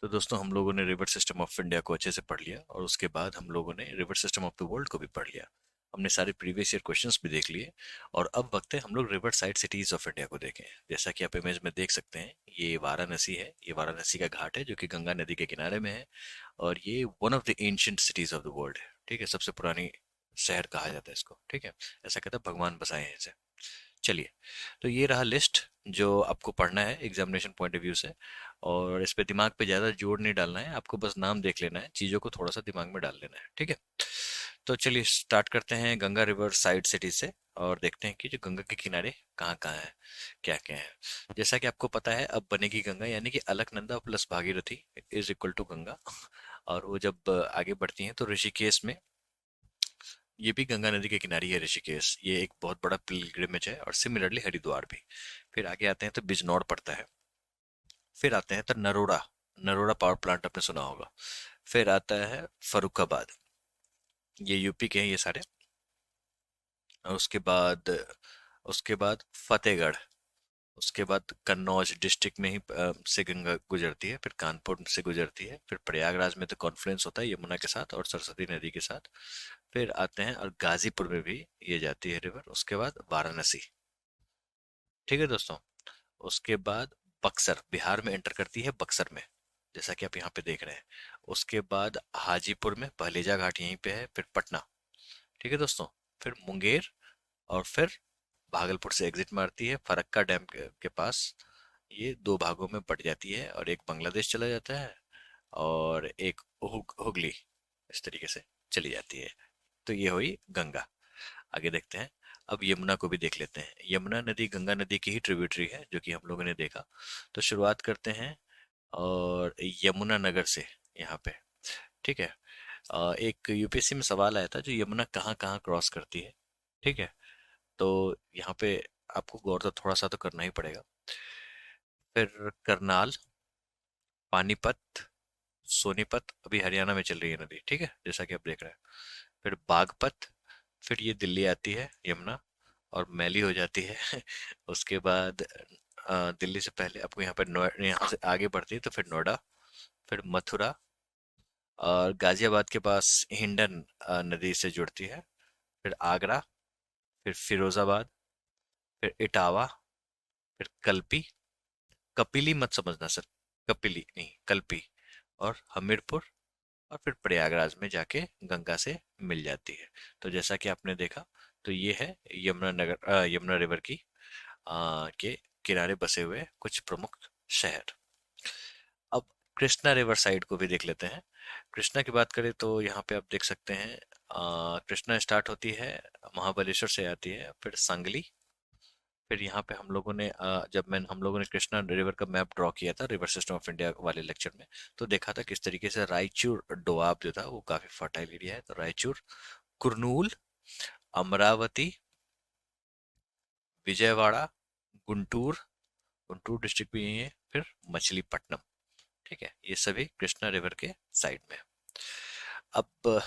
तो दोस्तों हम लोगों ने रिवर सिस्टम ऑफ इंडिया को अच्छे से पढ़ लिया और उसके बाद हम लोगों ने river system of the world को भी पढ़ लिया। हमने सारे प्रीवियस ईयर क्वेश्चंस भी देख लिए और अब वक्त है हम लोग river side cities of India को देखें। जैसा कि आप इमेज में देख सकते हैं, ये वाराणसी है। ये वाराणसी का घाट है जो कि गंगा नदी के किनारे में है और ये one of the ancient cities of the world है। ठीक है, सबसे पुरानी शहर कहा जाता है इसको। ठीक है, ऐसा कहता है भगवान बसाए हैं इसे। चलिए, तो ये रहा लिस्ट जो आपको पढ़ना है एग्जामिनेशन पॉइंट ऑफ व्यू से। और इस पे दिमाग पे ज़्यादा जोर नहीं डालना है, आपको बस नाम देख लेना है, चीज़ों को थोड़ा सा दिमाग में डाल लेना है। ठीक है, तो चलिए स्टार्ट करते हैं गंगा रिवर साइड सिटी से और देखते हैं कि जो गंगा के किनारे कहाँ कहाँ है, क्या क्या है। जैसा कि आपको पता है, अब बनेगी गंगा, यानी कि Alaknanda plus Bhagirathi is equal to Ganga. और वो जब आगे बढ़ती हैं तो ऋषिकेश में, ये भी गंगा नदी के किनारे है ऋषिकेश, ये एक बहुत बड़ा पिलग्रिमेज है। और सिमिलरली हरिद्वार भी। फिर आगे आते हैं तो बिजनौर पड़ता है। फिर आते हैं तो नरोड़ा, नरोड़ा पावर प्लांट आपने सुना होगा। फिर आता है फरुखाबाद, ये यूपी के हैं ये सारे। और उसके बाद फतेहगढ़। उसके बाद कन्नौज डिस्ट्रिक्ट में ही से गंगा गुजरती है। फिर कानपुर से गुजरती है। फिर प्रयागराज में तो कॉन्फ्लुएंस होता है यमुना के साथ और सरस्वती नदी के साथ। फिर आते हैं और गाजीपुर में भी ये जाती है रिवर। उसके बाद वाराणसी। ठीक है दोस्तों, उसके बाद बक्सर बिहार में एंटर करती है, बक्सर में, जैसा कि आप यहाँ पे देख रहे हैं। उसके बाद हाजीपुर में पहलेजा घाट यहीं पे है। फिर पटना। ठीक है दोस्तों, फिर मुंगेर। और फिर भागलपुर से एग्जिट मारती है फरक्का डैम के पास। ये दो भागों में बट जाती है और एक बांग्लादेश चला जाता है और एक हुगली, इस तरीके से चली जाती है। तो ये हुई गंगा। आगे देखते हैं, अब यमुना को भी देख लेते हैं। यमुना नदी गंगा नदी की ही ट्रिब्यूटरी है, जो कि हम लोगों ने देखा। तो शुरुआत करते हैं और यमुना नगर से, यहाँ पे। ठीक है, एक यूपीएससी में सवाल आया था जो यमुना कहाँ कहाँ क्रॉस करती है। ठीक है, तो यहाँ पे आपको गौर तो थोड़ा सा तो करना ही पड़ेगा। फिर करनाल, पानीपत, सोनीपत, अभी हरियाणा में चल रही है नदी, ठीक है, जैसा कि आप देख रहे हैं। फिर बागपत। फिर ये दिल्ली आती है यमुना और मैली हो जाती है। उसके बाद दिल्ली से पहले आपको यहाँ पर यहाँ से आगे बढ़ती है तो फिर नोएडा। फिर मथुरा और गाजियाबाद के पास हिंडन नदी से जुड़ती है। फिर आगरा। फिर फिरोजाबाद। फिर इटावा। फिर कल्पी, कपिली मत समझना सर, कपिली नहीं कल्पी। और हमीरपुर। और फिर प्रयागराज में जाके गंगा से मिल जाती है। तो जैसा कि आपने देखा, तो ये है यमुना रिवर की के किनारे बसे हुए कुछ प्रमुख शहर। अब कृष्णा रिवर साइड को भी देख लेते हैं। कृष्णा की बात करें तो यहाँ पे आप देख सकते हैं, कृष्णा स्टार्ट होती है, महाबलेश्वर से आती है, फिर सांगली। फिर यहाँ पे हम लोगों ने हम लोगों ने कृष्णा रिवर का मैप ड्रॉ किया था रिवर सिस्टम ऑफ इंडिया वाले लेक्चर में, तो देखा था किस तरीके से रायचूर डोआब जो था वो काफी फर्टाइल एरिया है। तो रायचूर, कुरनूल, अमरावती, विजयवाड़ा, गुंटूर, गुंटूर डिस्ट्रिक्ट भी यही है, फिर मछलीपट्टनम। ठीक है, ये सभी कृष्णा रिवर के साइड में है। अब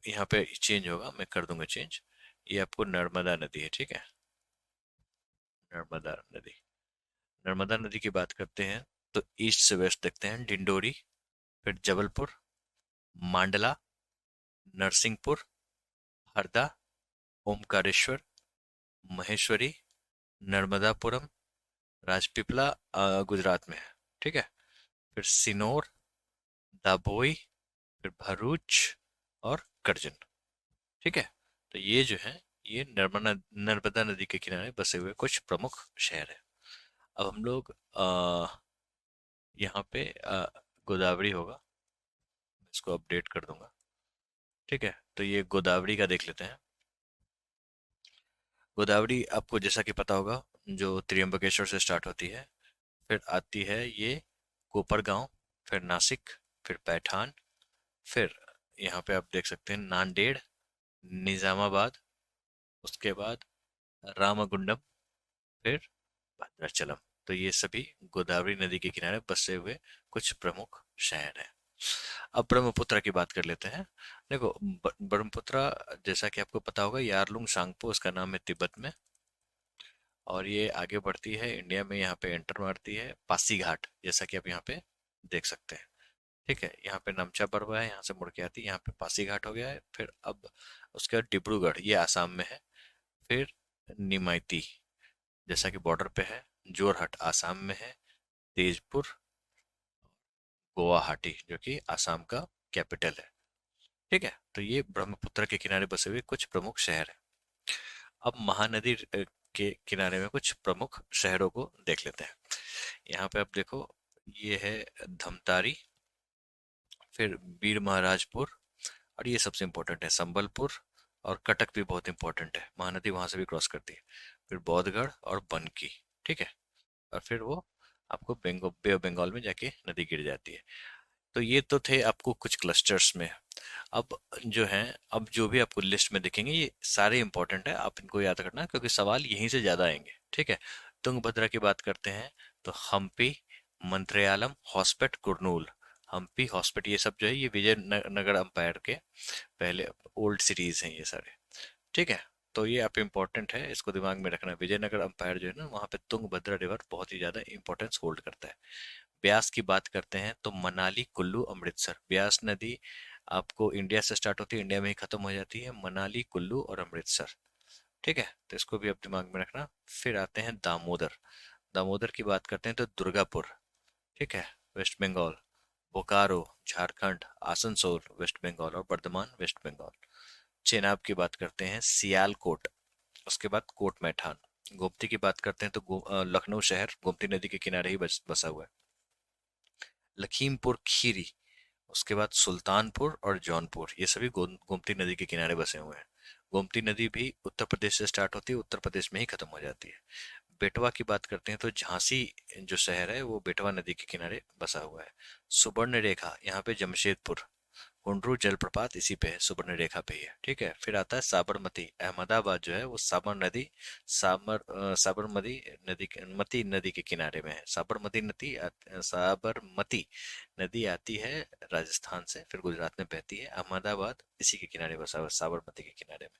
यहाँ पे चेंज होगा, मैं कर दूंगा चेंज। ये आपको नर्मदा नदी है, ठीक है, नर्मदा नदी। नर्मदा नदी की बात करते हैं तो ईस्ट से वेस्ट देखते हैं, डिंडोरी, फिर जबलपुर, मांडला, नरसिंहपुर, हरदा, ओमकारेश्वर, महेश्वरी, नर्मदापुरम, राजपीपला गुजरात में है। ठीक है, फिर सिनोर, दाभोई, फिर भरूच और करजन। ठीक है, तो ये जो है, ये नर्मदा नदी के किनारे बसे हुए कुछ प्रमुख शहर है। अब हम लोग यहाँ पे गोदावरी होगा, इसको अपडेट कर दूंगा। ठीक है, तो ये गोदावरी का देख लेते हैं। गोदावरी आपको जैसा कि पता होगा, जो त्र्यंबकेश्वर से स्टार्ट होती है, फिर आती है ये कोपरगांव, फिर नासिक, फिर पैठान, फिर यहाँ पे आप देख सकते हैं नांदेड़, निजामाबाद, उसके बाद रामगुंडम, फिर भद्राचलम। तो ये सभी गोदावरी नदी के किनारे बसे हुए कुछ प्रमुख शहर हैं। अब ब्रह्मपुत्र की बात कर लेते हैं। देखो, ब्रह्मपुत्र जैसा कि आपको पता होगा, यारलुंग सांगपो उसका नाम है तिब्बत में। और ये आगे बढ़ती है इंडिया में, यहाँ पे एंटर मारती है पासीघाट, जैसा कि आप यहाँ पे देख सकते हैं। ठीक है, यहाँ पे नमचा बरवा है, यहाँ से मुड़ के आती है, यहाँ पे पासीघाट हो गया है। फिर अब उसके बाद डिब्रूगढ़, ये आसाम में है। फिर निमाइती, जैसा कि बॉर्डर पे है। जोरहट आसाम में है। तेजपुर, गुवाहाटी जो कि आसाम का कैपिटल है। ठीक है, तो ये ब्रह्मपुत्र के किनारे बसे हुए कुछ प्रमुख शहर हैं। अब महानदी के किनारे में कुछ प्रमुख शहरों को देख लेते हैं। यहाँ पे आप देखो, ये है धमतारी, फिर बीर महाराजपुर, और ये सबसे इम्पोर्टेंट है संबलपुर। और कटक भी बहुत इंपॉर्टेंट है, महानदी वहां से भी क्रॉस करती है। फिर बौद्धगढ़ और बनकी। ठीक है, और फिर वो आपको बे ऑफ बंगाल में जाके नदी गिर जाती है। तो ये तो थे आपको कुछ क्लस्टर्स में। अब जो है, अब जो भी आपको लिस्ट में दिखेंगे ये सारे इंपॉर्टेंट है, आप इनको याद रखना क्योंकि सवाल यहीं से ज्यादा आएंगे। ठीक है, तुंगभद्रा की बात करते हैं तो हम्पी, मंत्रियालम, हॉस्पेट, कुर्नूल। हम्पी, हॉस्पेट, ये सब जो है ये विजयनगर अंपायर के पहले ओल्ड सिटीज हैं ये सारे। ठीक है, तो ये आप इम्पोर्टेंट है, इसको दिमाग में रखना। विजयनगर अंपायर जो है ना, वहाँ पे तुंगभद्रा रिवर बहुत ही ज्यादा इंपॉर्टेंस होल्ड करता है। ब्यास की बात करते हैं तो मनाली, कुल्लू, अमृतसर। ब्यास नदी आपको इंडिया से स्टार्ट होती है, इंडिया में ही खत्म हो जाती है। मनाली, कुल्लू और अमृतसर। ठीक है, तो इसको भी आप दिमाग में रखना। फिर आते हैं दामोदर। दामोदर की बात करते हैं तो दुर्गापुर, ठीक है, वेस्ट बंगाल। बोकारो, झारखंड। आसनसोल, वेस्ट बंगाल। और बर्धमान, वेस्ट बंगाल। चेनाब की बात करते हैं सियालकोट, उसके बाद कोट मैठान। गोमती की बात करते हैं तो लखनऊ शहर गोमती नदी के किनारे ही बसा हुआ है। लखीमपुर खीरी, उसके बाद सुल्तानपुर और जौनपुर, ये सभी गोमती नदी के किनारे बसे हुए हैं। गोमती नदी भी उत्तर प्रदेश से स्टार्ट होती है, उत्तर प्रदेश में ही खत्म हो जाती है। बेटवा की बात करते हैं तो झांसी जो शहर है वो बेटवा नदी के किनारे बसा हुआ है। सुवर्ण रेखा, यहाँ पे जमशेदपुर। हुंड्रू जलप्रपात इसी पे है, सुवर्ण रेखा पे ही है। ठीक है, फिर आता है साबरमती। अहमदाबाद जो है वो साबरमती नदी मती नदी के किनारे में है। साबरमती नदी आती है राजस्थान से, फिर गुजरात में बहती है। अहमदाबाद इसी के किनारे बसा हुआ है, साबरमती के किनारे में।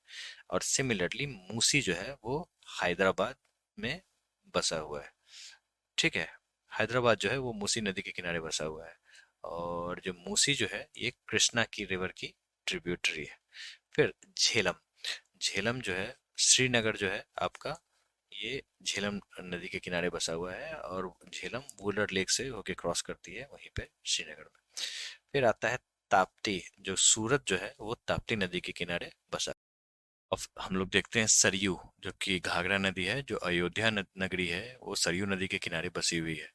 और सिमिलरली मूसी जो है वो हैदराबाद में बसा हुआ है। ठीक है, हैदराबाद जो है वो मूसी नदी के किनारे बसा हुआ है। और जो मूसी जो है ये कृष्णा की रिवर की ट्रिब्यूटरी है। फिर झेलम। झेलम जो है श्रीनगर जो है आपका, ये झेलम नदी के किनारे बसा हुआ है। और झेलम वुलर लेक से होके क्रॉस करती है वहीं पे श्रीनगर में। फिर आता है ताप्ती, जो सूरत जो है वो ताप्ती नदी के किनारे बसा। अब हम लोग देखते हैं सरयू, जो कि घाघरा नदी है, जो अयोध्या नगरी है वो सरयू नदी के किनारे बसी हुई है।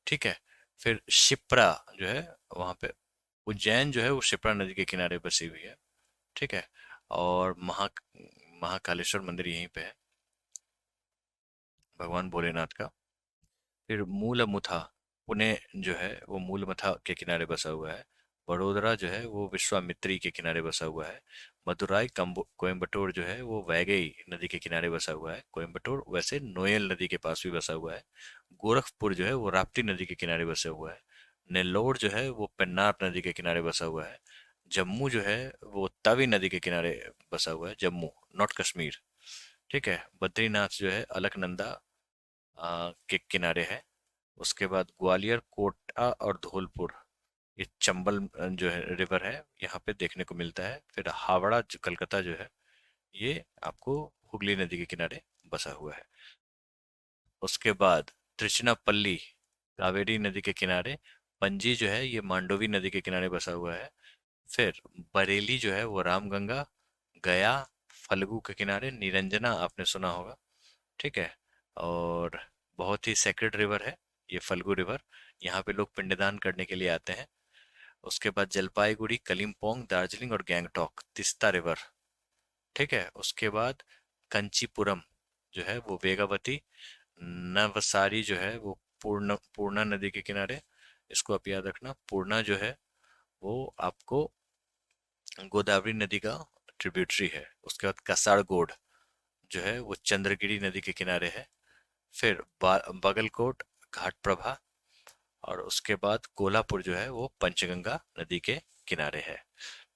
ठीक है, फिर शिप्रा जो है वहां पे, उज्जैन जो है वो शिप्रा नदी के किनारे बसी हुई है। ठीक है, और महाकालेश्वर मंदिर यहीं पे है, भगवान भोलेनाथ का। फिर मूलमुथा, पुणे जो है वो मूलमथा के किनारे बसा हुआ है। वडोदरा जो है वो विश्वामित्री के किनारे बसा हुआ है। मदुराई कोयम्बटूर जो है वो वैगई नदी के किनारे बसा हुआ है। कोयम्बटूर वैसे नोएल नदी के पास भी बसा हुआ है। गोरखपुर जो है वो राप्ती नदी के किनारे बसा हुआ है। नेल्लोर जो है वो पेन्नार नदी के किनारे बसा हुआ है। जम्मू जो है वो तवी नदी के किनारे बसा हुआ है, जम्मू, नॉट कश्मीर। ठीक है, बद्रीनाथ जो है अलकनंदा के किनारे है। उसके बाद ग्वालियर, कोटा और धौलपुर, ये चंबल जो है रिवर है यहाँ पे देखने को मिलता है। फिर हावड़ा जो कलकत्ता जो है ये आपको हुगली नदी के किनारे बसा हुआ है। उसके बाद त्रिचनापल्ली, कावेरी नदी के किनारे। पणजी जो है ये मांडोवी नदी के किनारे बसा हुआ है। फिर बरेली जो है वो रामगंगा, गया, फल्गु के किनारे। निरंजना आपने सुना होगा। ठीक है, और बहुत ही सेक्रेड रिवर है ये फल्गु रिवर, यहाँ पे लोग पिंडदान करने के लिए आते हैं। उसके बाद जलपाईगुड़ी, कलिम्पोंग, दार्जिलिंग और गैंगटॉक, तिस्ता रिवर। ठीक है, उसके बाद कंचीपुरम जो है वो वेगावती। नवसारी जो है वो पूर्णा नदी के किनारे। इसको आप याद रखना, पूर्णा जो है वो आपको गोदावरी नदी का ट्रिब्यूटरी है। उसके बाद कसारगोड जो है वो चंद्रगिरी नदी के किनारे है। फिर बागलकोट, घाटप्रभा। और उसके बाद कोल्हापुर जो है वो पंचगंगा नदी के किनारे है।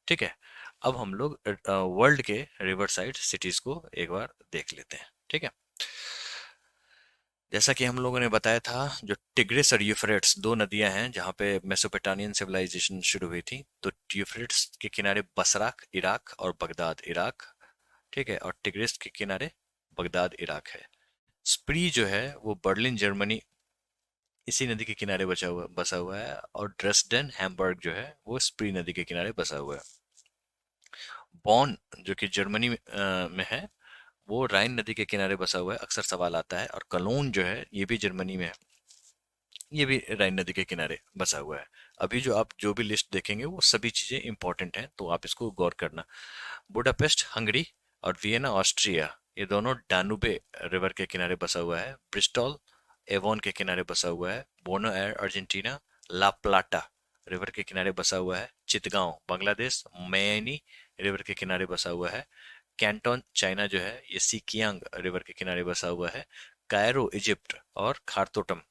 ठीक है, अब हम लोग वर्ल्ड के रिवर साइड सिटीज को एक बार देख लेते हैं। ठीक है, जैसा कि हम लोगों ने बताया था, जो टिग्रिस और यूफ्रेट्स दो नदियां हैं जहाँ पे मेसोपोटामियन सिविलाइजेशन शुरू हुई थी। तो यूफ्रेट्स के किनारे बसराक इराक और बगदाद इराक, ठीक है, और टिग्रिस के किनारे बगदाद इराक है। स्प्री जो है वो बर्लिन जर्मनी, इसी नदी के किनारे बसा हुआ है। और ड्रेसडेन हैम्बर्ग जो है वो स्प्री नदी के किनारे बसा हुआ है। बॉन जो कि जर्मनी में है, वो राइन नदी के किनारे बसा हुआ है, अक्सर सवाल आता है। और कलोन जो है ये भी जर्मनी में है, ये भी राइन नदी के किनारे बसा हुआ है। अभी जो आप जो भी लिस्ट देखेंगे वो सभी चीजें इंपॉर्टेंट हैं, तो आप इसको गौर करना। बुडापेस्ट हंगरी और वियना ऑस्ट्रिया, ये दोनों डानुबे रिवर के किनारे बसा हुआ है। ब्रिस्टॉल एवोन के किनारे बसा हुआ है। बोनो एयर अर्जेंटीना ला प्लाटा रिवर के किनारे बसा हुआ है। चितगांव बांग्लादेश मैनी रिवर के किनारे बसा हुआ है। कैंटोन चाइना जो है ये सिकियांग रिवर के किनारे बसा हुआ है। कायरो इजिप्ट और खारतोटम,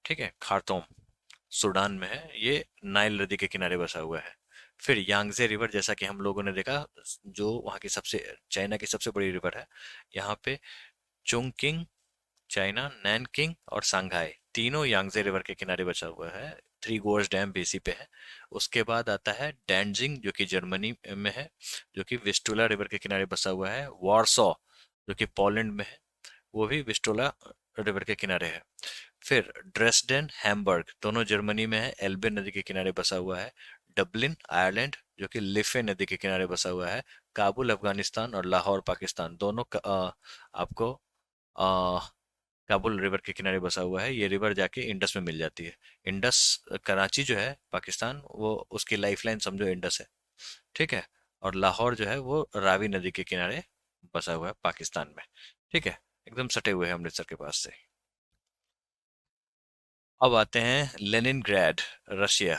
ठीक है, खार्तूम सूडान में है, ये नाइल नदी के किनारे बसा हुआ है। फिर यांगजे रिवर, जैसा कि हम लोगों ने देखा, जो वहाँ की सबसे, चाइना की सबसे बड़ी रिवर है। यहाँ पे चोंगकिंग चाइना, नैनकिंग और सांघाई तीनों यांगजे रिवर के किनारे बचा हुआ है। थ्री गोर्स डैम बेसी पे है। उसके बाद आता है डैनजिंग जो कि जर्मनी में है, जो कि विस्टुला रिवर के किनारे बसा हुआ है। वारसो जो कि पोलैंड में है, वो भी विस्टोला रिवर के किनारे है। फिर ड्रेसडेन हैम्बर्ग दोनों जर्मनी में है, एल्बे नदी के किनारे बसा हुआ है। डबलिन आयरलैंड जो कि लिफे नदी के किनारे बसा हुआ है। काबुल अफगानिस्तान और लाहौर पाकिस्तान दोनों आपको आ, काबुल रिवर के किनारे बसा हुआ है। ये रिवर जाके इंडस में मिल जाती है। इंडस, कराची जो है पाकिस्तान, वो उसकी लाइफलाइन समझो इंडस है, ठीक है। और लाहौर जो है वो रावी नदी के किनारे बसा हुआ है पाकिस्तान में, ठीक है, एकदम सटे हुए हैं अमृतसर के पास से। अब आते हैं लेनिनग्राड रशिया,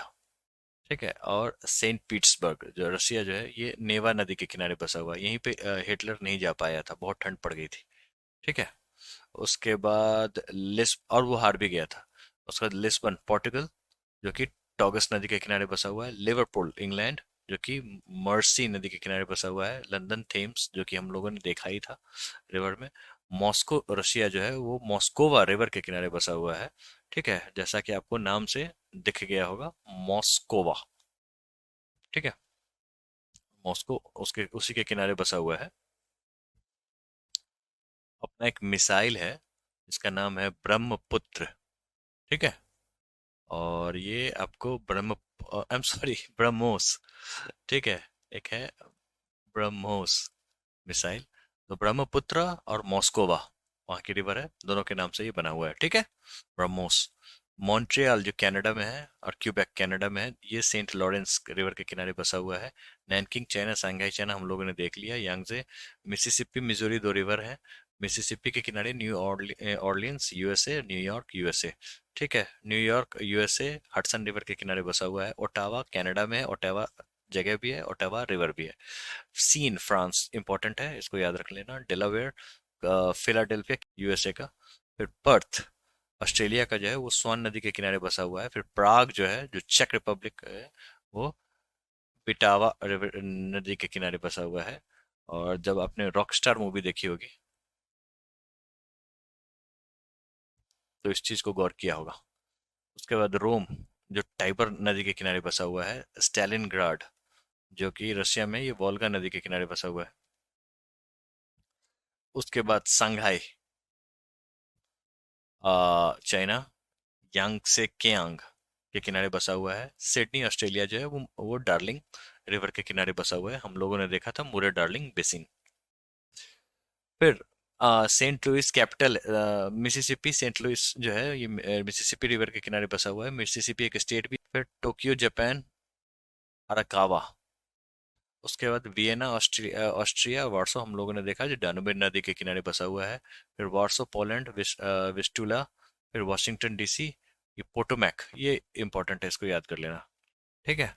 ठीक है, और सेंट पीटर्सबर्ग जो रशिया जो है, ये नेवा नदी के किनारे बसा हुआ है। यहीं पे हिटलर नहीं जा पाया था, बहुत ठंड पड़ गई थी, ठीक है। उसके बाद लिस्ब, और वो हार भी गया था। उसके बाद लिस्बन पोर्टुगल जो कि टॉगस नदी के किनारे बसा हुआ है। लिवरपूल इंग्लैंड जो कि मर्सी नदी के किनारे बसा हुआ है। लंदन थेम्स जो कि हम लोगों ने देखा ही था रिवर में। मॉस्को रशिया जो है वो मॉस्कोवा रिवर के किनारे बसा हुआ है, ठीक है, जैसा कि आपको नाम से दिख गया होगा, मॉस्कोवा, ठीक है। मॉस्को उसके उसी के किनारे बसा हुआ है। अपना एक मिसाइल है जिसका नाम है ब्रह्मपुत्र, ठीक है। और ये आपको आई एम सॉरी, ब्रह्मोस, ठीक है। एक है ब्रह्मोस मिसाइल। तो ब्रह्मपुत्र और मॉस्कोवा वहाँ की रिवर है, दोनों के नाम से ये बना हुआ है, ठीक है, ब्रह्मोस। मॉन्ट्रियल जो कनाडा में है और क्यूबेक कनाडा में है, ये सेंट लॉरेंस रिवर के किनारे बसा हुआ है। नैनकिंग चाइना, सांघाई चाइना हम लोगों ने देख लिया। यांगजे मिसिसिपी मिजोरी दो रिवर है। मिसिसिपी के किनारे ऑर्लियंस यूएसए, न्यूयॉर्क यूएसए, ठीक है। न्यूयॉर्क यूएसए हडसन रिवर के किनारे बसा हुआ है। ओटावा कनाडा में है, ओटावा जगह भी है, ओटावा रिवर भी है। सीन फ्रांस इंपॉर्टेंट है, इसको याद रख लेना। डेलावेयर फिलाडेल्फिया यूएसए का। फिर पर्थ ऑस्ट्रेलिया का जो है वो स्वान नदी के किनारे बसा हुआ है। फिर प्राग जो है, जो चेक रिपब्लिक है, वो पिटावा रिवर नदी के किनारे बसा हुआ है। और जब आपने रॉकस्टार मूवी देखी होगी तो इस चीज को गौर किया होगा। उसके बाद रोम जो टाइबर नदी के किनारे बसा हुआ है। स्टालिनग्राड जो कि रशिया में, ये वोल्गा नदी के किनारे बसा हुआ है। उसके बाद संघाई चाइना, यांगसे केयांग के किनारे बसा हुआ है। सिडनी ऑस्ट्रेलिया जो है वो डार्लिंग रिवर के किनारे बसा हुआ है, हम लोगों ने देखा था मुरे डार्लिंग बेसिन। फिर Saint Louis capital Mississippi, Saint Louis जो है ये मिसिसिपी रिवर के किनारे बसा हुआ है। मिसिसिपी एक स्टेट भी। फिर टोक्यो जापान, अराकावा। उसके बाद वियना ऑस्ट्रिया, ऑस्ट्रिया वार्सो हम लोगों ने देखा जो डानुबे नदी के किनारे बसा हुआ है। फिर वार्सो पोलैंड, विस्टुला। फिर वॉशिंगटन डीसी, ये पोटोमैक, ये इंपॉर्टेंट है, इसको याद कर लेना, ठीक है।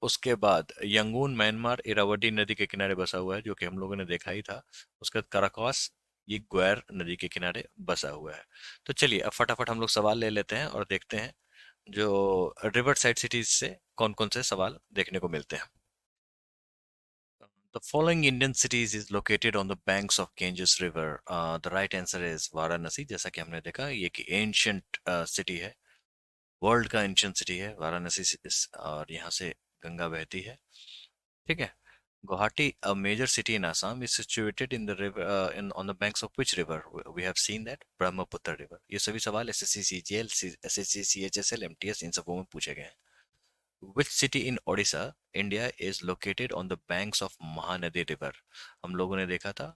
उसके बाद यंगून म्यांमार इरावदी नदी के किनारे बसा हुआ है, जो कि हम लोगों ने देखा ही था। उसके बाद कराकस, ये ग्वेर नदी के किनारे बसा हुआ है। तो चलिए अब फटाफट हम लोग सवाल ले लेते हैं और देखते हैं जो रिवर साइड सिटीज से कौन कौन से सवाल देखने को मिलते हैं। The following Indian cities is located on the banks of Ganges River. The right answer is Varanasi. जैसा कि हमने देखा ये कि एंशियंट सिटी है, वर्ल्ड का एंशियंट सिटी है वाराणसी और यहाँ से गंगा बहती है। ठीक है। Guwahati, a major city in Assam, is situated in the river on the banks of which river? We have seen that Brahmaputra river. ये सभी सवाल SSC CGL SSC CHSL MTS इन सबों में पूछे गए हैं। Which city in Odisha, India, is located on the banks of Mahanadi River? हम लोगों ने देखा था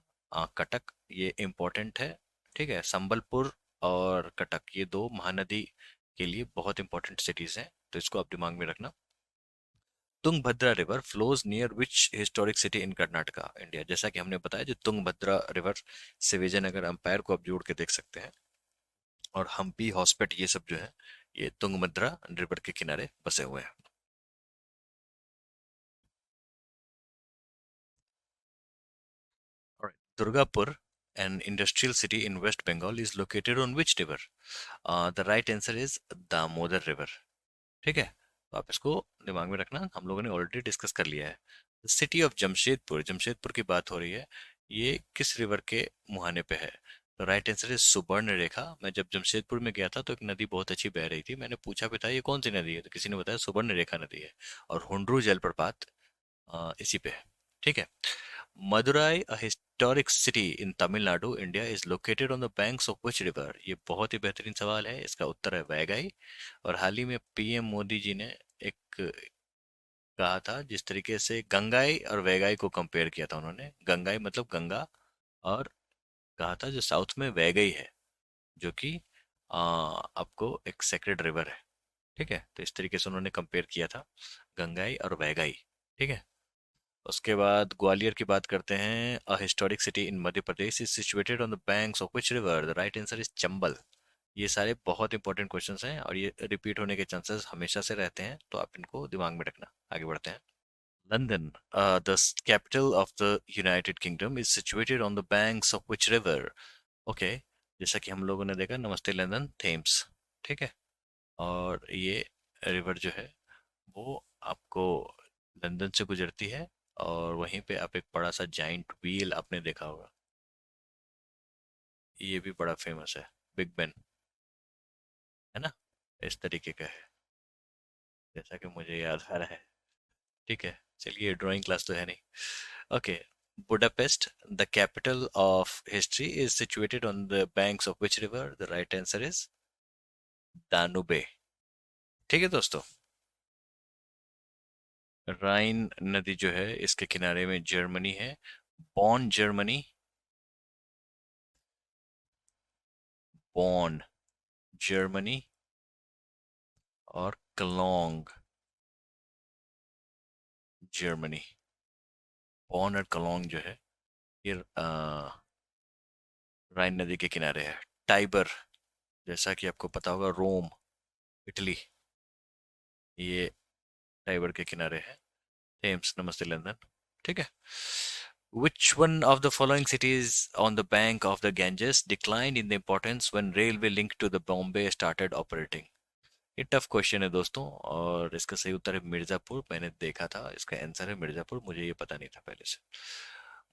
कटक, ये इम्पोर्टेंट है। ठीक है। संबलपुर और कटक ये दो महानदी के लिए बहुत इंपॉर्टेंट सिटीज हैं, तो इसको आप दिमाग में रखना। Tungabhadra river flows near which historic city in Karnataka, India. जैसा कि हमने बताया जो तुंगभद्रा रिवर से विजयनगर अंपायर को आप जोड़ के देख सकते हैं, और हम्पी हॉस्पिट ये सब जो है ये तुंगभद्रा रिवर के किनारे बसे हुए हैं। Alright. Durgapur, an industrial city in West Bengal, is located on which river? The right answer is Damodar River. ठीक है। तो आप इसको दिमाग में रखना, हम लोगों ने ऑलरेडी डिस्कस कर लिया है। सिटी ऑफ जमशेदपुर, जमशेदपुर की बात हो रही है, ये किस रिवर के मुहाने पे है? तो राइट आंसर इज सुवर्ण रेखा। मैं जब जमशेदपुर में गया था तो एक नदी बहुत अच्छी बह रही थी, मैंने पूछा भी था ये कौन सी नदी है, तो किसी ने बताया सुवर्ण रेखा नदी है, और हुंड्रू जलप्रपात इसी पे है। ठीक है। Madurai, a historic city in Tamil Nadu, India, is located on the banks of which river? ये बहुत ही बेहतरीन सवाल है, इसका उत्तर है वैगाई। और हाल ही में पीएम मोदी जी ने एक कहा था, जिस तरीके से गंगाई और वैगाई को कंपेयर किया था उन्होंने, गंगाई मतलब गंगा, और कहा था जो साउथ में वैगाई है, जो कि आपको एक सेक्रेड रिवर है। ठीक है। तो इस तरीके से उन्होंने कंपेयर किया था गंगाई और वैगाई। ठीक है। उसके बाद ग्वालियर की बात करते हैं। A historic city in Madhya Pradesh is situated on the banks of which river? The right answer is Chambal. ये सारे बहुत इंपॉर्टेंट क्वेश्चंस हैं और ये रिपीट होने के चांसेस हमेशा से रहते हैं, तो आप इनको दिमाग में रखना। आगे बढ़ते हैं। London, the capital of the United kingdom, is situated on the banks of which river? Okay. जैसा कि हम लोगों ने देखा, नमस्ते लंदन, थेम्स। ठीक है। और ये रिवर जो है वो आपको लंदन से गुजरती है, और वहीं पे आप एक बड़ा सा जाइंट व्हील आपने देखा होगा, ये भी बड़ा फेमस है, बिग बेन, है ना, इस तरीके का है, जैसा कि मुझे याद आ रहा है। ठीक है। चलिए, ड्राइंग क्लास तो है नहीं। Okay. Budapest, the capital of history, is situated on the banks of which river? The right answer is Danube. ठीक है दोस्तों। राइन नदी जो है इसके किनारे में जर्मनी है। बॉन जर्मनी, बॉन जर्मनी, और क्लोंग जर्मनी। बॉन और क्लोंग जो है ये राइन नदी के किनारे है। टाइबर, जैसा कि आपको पता होगा, रोम, इटली, ये टाइबर के किनारे है। थेम्स, नमस्ते लंदन। ठीक है। Which one of the following cities on the bank of the Ganges declined in the importance when railway link to the Bombay started operating? ये टफ क्वेश्चन है दोस्तों, और इसका सही उत्तर है मिर्जापुर। मैंने देखा था, इसका आंसर है मिर्जापुर, मुझे ये पता नहीं था पहले से।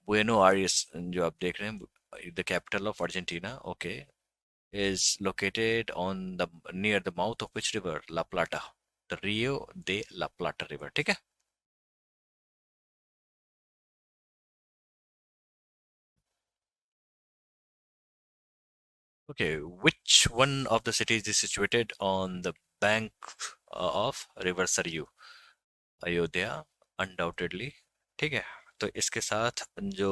बुएनो आयर्स जो आप देख रहे हैं, the capital of Argentina, okay, is located on the near the mouth of which river? La Plata, the Rio de la Plata river। ठीक है। Okay, which one of the cities is situated on the bank of river Saryu? Ayodhya, undoubtedly. ठीक है। तो इसके साथ जो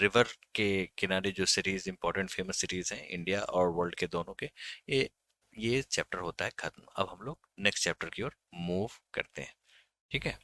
river के किनारे जो सिटीज, इंपॉर्टेंट फेमस सिटीज हैं इंडिया और वर्ल्ड के दोनों के, ये ये चैप्टर होता है खत्म। अब हम लोग नेक्स्ट चैप्टर की ओर मूव करते हैं। ठीक है।